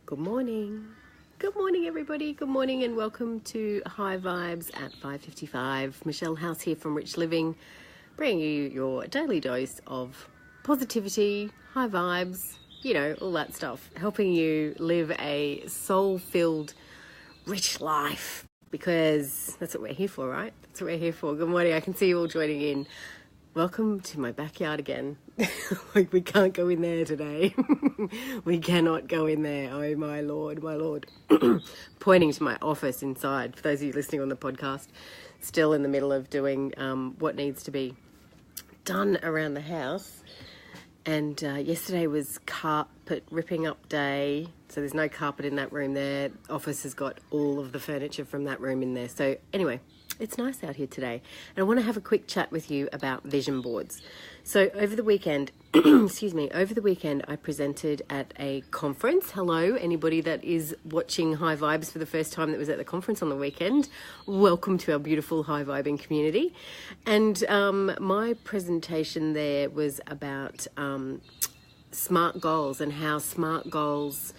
Good morning. Good morning, everybody. Good morning and welcome to High Vibes at 5:55. Michelle House here from Rich Living, bringing you your daily dose of positivity, high vibes, all that stuff, helping you live a soul-filled, rich life, because that's what we're here for, right? That's what we're here for. Good morning. I can see you all joining in. Welcome to my backyard again. Like, we can't go in there today. We cannot go in there. Oh, my Lord, my Lord. Pointing to my office inside. For those of you listening on the podcast, still in the middle of doing what needs to be done around the house. And yesterday was carpet ripping up day. So there's no carpet in that room there. Office has got all of the furniture from that room in there. So anyway, it's nice out here today. And I want to have a quick chat with you about vision boards. So over the weekend, I presented at a conference. Hello, anybody that is watching High Vibes for the first time that was at the conference on the weekend. Welcome to our beautiful High Vibing community. And my presentation there was about smart goals and how smart goals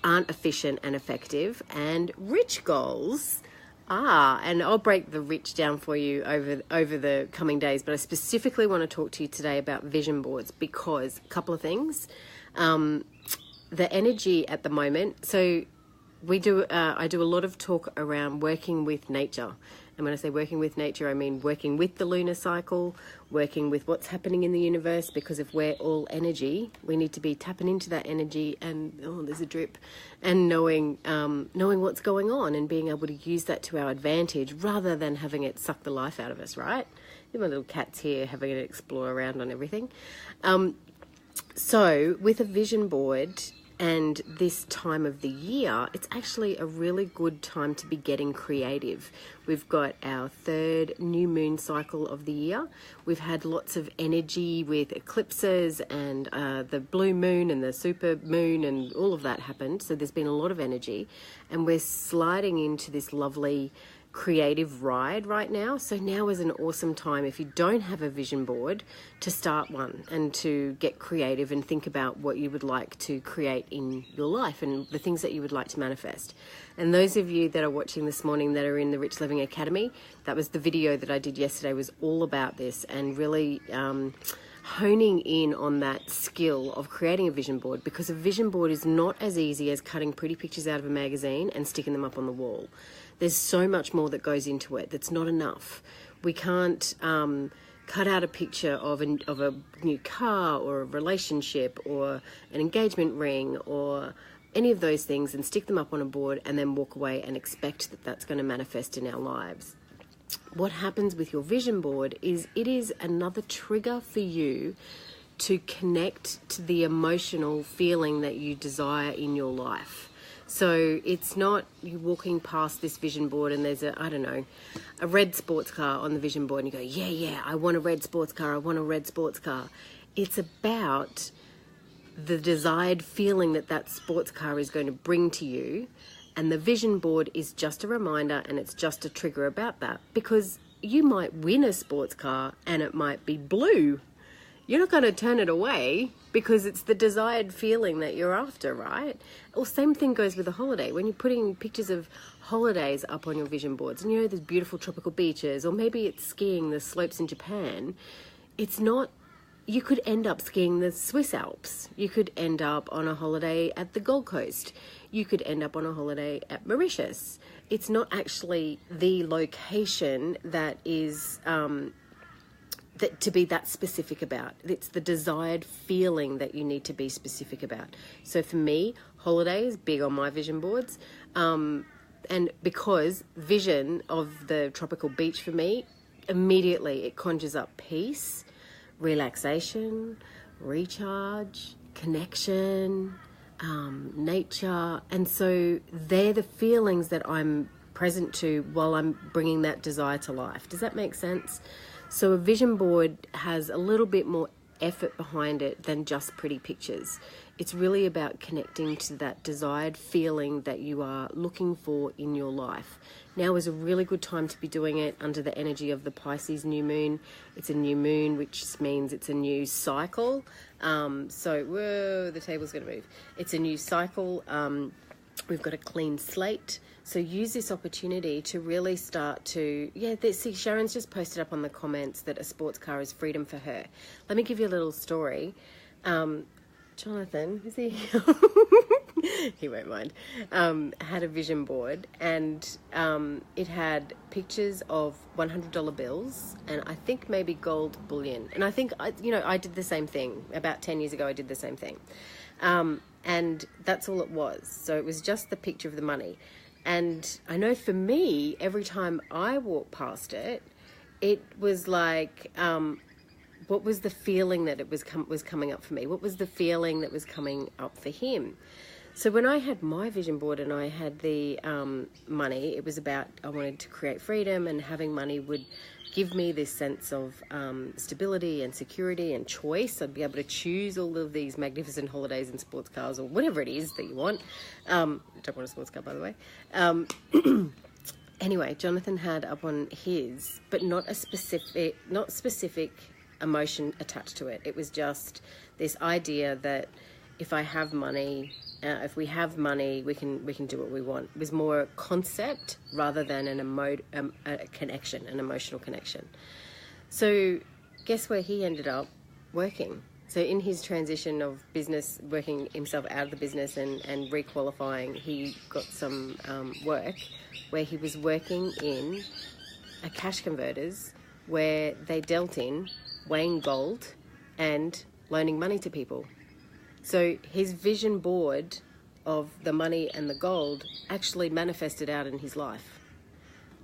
aren't efficient and effective, and rich goals and I'll break the rich down for you over the coming days, but I specifically want to talk to you today about vision boards because a couple of things. The energy at the moment, so I do a lot of talk around working with nature. And when I say working with nature, I mean working with the lunar cycle, working with what's happening in the universe, because if we're all energy, we need to be tapping into that energy and, there's a drip, and knowing what's going on and being able to use that to our advantage rather than having it suck the life out of us, right? My little cat's here having it explore around on everything. So with a vision board, and this time of the year, it's actually a really good time to be getting creative. We've got our third new moon cycle of the year. We've had lots of energy with eclipses and the blue moon and the super moon and all of that happened. So there's been a lot of energy, and we're sliding into this lovely creative ride right now. So now is an awesome time, if you don't have a vision board, to start one and to get creative and think about what you would like to create in your life and the things that you would like to manifest. And those of you that are watching this morning that are in the Rich Living Academy, that was the video that I did yesterday, was all about this, and really honing in on that skill of creating a vision board, because a vision board is not as easy as cutting pretty pictures out of a magazine and sticking them up on the wall. There's so much more that goes into it that's not enough. We can't cut out a picture of a new car or a relationship or an engagement ring or any of those things and stick them up on a board and then walk away and expect that that's going to manifest in our lives. What happens with your vision board is it is another trigger for you to connect to the emotional feeling that you desire in your life. So it's not you walking past this vision board and there's a red sports car on the vision board and you go, yeah, I want a red sports car, I want a red sports car. It's about the desired feeling that sports car is going to bring to you. And the vision board is just a reminder, and it's just a trigger about that, because you might win a sports car and it might be blue. You're not going to turn it away because it's the desired feeling that you're after, right? Or same thing goes with a holiday. When you're putting pictures of holidays up on your vision boards, and there's beautiful tropical beaches, or maybe it's skiing the slopes in Japan, it's not. You could end up skiing the Swiss Alps. You could end up on a holiday at the Gold Coast. You could end up on a holiday at Mauritius. It's not actually the location that is that to be that specific about. It's the desired feeling that you need to be specific about. So for me, holiday is big on my vision boards. And because vision of the tropical beach for me, immediately it conjures up peace, relaxation, recharge, connection, nature. And so they're the feelings that I'm present to while I'm bringing that desire to life. Does that make sense? So a vision board has a little bit more effort behind it than just pretty pictures. It's really about connecting to that desired feeling that you are looking for in your life. Now is a really good time to be doing it under the energy of the Pisces new moon. It's a new moon, which means it's a new cycle. So, whoa, the table's going to move. It's a new cycle. We've got a clean slate. So use this opportunity to really start to, see, Sharon's just posted up on the comments that a sports car is freedom for her. Let me give you a little story. Jonathan, is he? He won't mind. Had a vision board, and it had pictures of $100 bills and I think maybe gold bullion. And I think, I did the same thing. About 10 years ago, I did the same thing. And that's all it was. So it was just the picture of the money. And I know for me, every time I walked past it, it was like, what was the feeling that it was coming up for me? What was the feeling that was coming up for him? So when I had my vision board and I had the money, it was about, I wanted to create freedom, and having money would give me this sense of stability and security and choice. I'd be able to choose all of these magnificent holidays and sports cars or whatever it is that you want. Don't want a sports car, by the way. Anyway, Jonathan had up on his, but not specific emotion attached to it. It was just this idea that if I have money, if we have money, we can do what we want. It was more a concept rather than a connection, an emotional connection. So guess where he ended up working? So in his transition of business, working himself out of the business and re-qualifying, he got some work where he was working in a cash converters where they dealt in weighing gold and loaning money to people. So his vision board of the money and the gold actually manifested out in his life.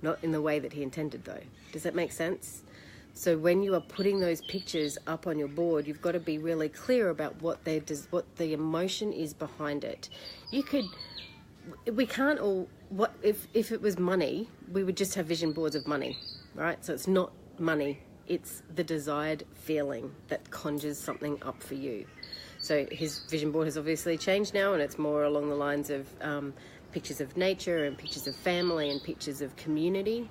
Not in the way that he intended, though. Does that make sense? So when you are putting those pictures up on your board, you've got to be really clear about what the emotion is behind it. We can't all, if it was money, we would just have vision boards of money, right? So it's not money, it's the desired feeling that conjures something up for you. So his vision board has obviously changed now, and it's more along the lines of pictures of nature and pictures of family and pictures of community.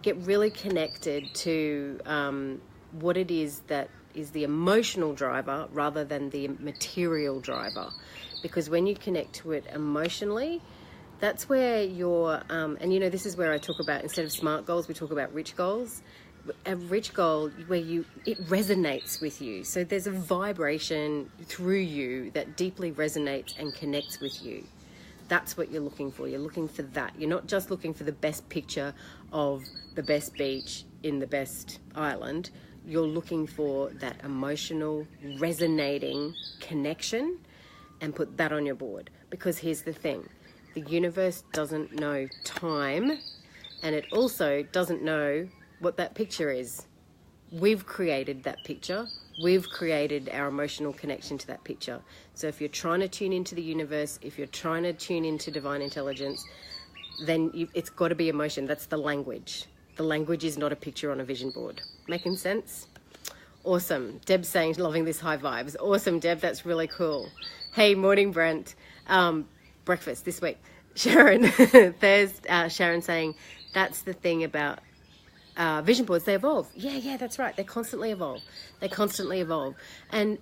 Get really connected to what it is that is the emotional driver rather than the material driver. Because when you connect to it emotionally, that's where you're, this is where I talk about, instead of SMART goals, we talk about rich goals. A rich goal where it resonates with you. So there's a vibration through you that deeply resonates and connects with you. That's what you're looking for. You're looking for that. You're not just looking for the best picture of the best beach in the best island. You're looking for that emotional, resonating connection, and put that on your board. Because here's the thing. The universe doesn't know time, and it also doesn't know what that picture is. We've created that picture. We've created our emotional connection to that picture. So if you're trying to tune into the universe, if you're trying to tune into divine intelligence, then it's got to be emotion. That's the language. The language is not a picture on a vision board. Making sense? Awesome. Deb's saying, loving this high vibes. Awesome, Deb. That's really cool. Hey, morning, Brent. Breakfast this week. Sharon, there's Sharon saying, that's the thing about vision boards, they evolve. Yeah, that's right. They constantly evolve. And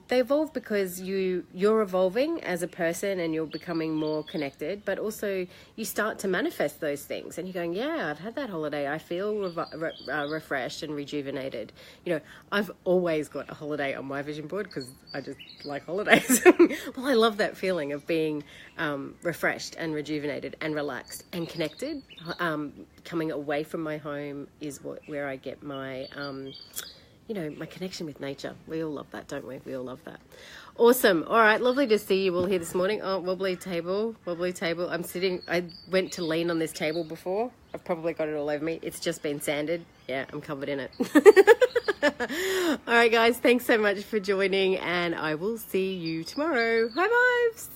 they evolve because you're evolving as a person and you're becoming more connected, but also you start to manifest those things and you're going, yeah, I've had that holiday. I feel refreshed and rejuvenated. I've always got a holiday on my vision board because I just like holidays. Well, I love that feeling of being refreshed and rejuvenated and relaxed and connected. Coming away from my home is where I get my, my connection with nature. We all love that, don't we? We all love that. Awesome. All right. Lovely to see you all here this morning. Oh, wobbly table. I went to lean on this table before. I've probably got it all over me. It's just been sanded. Yeah, I'm covered in it. All right, guys. Thanks so much for joining, and I will see you tomorrow. High vibes.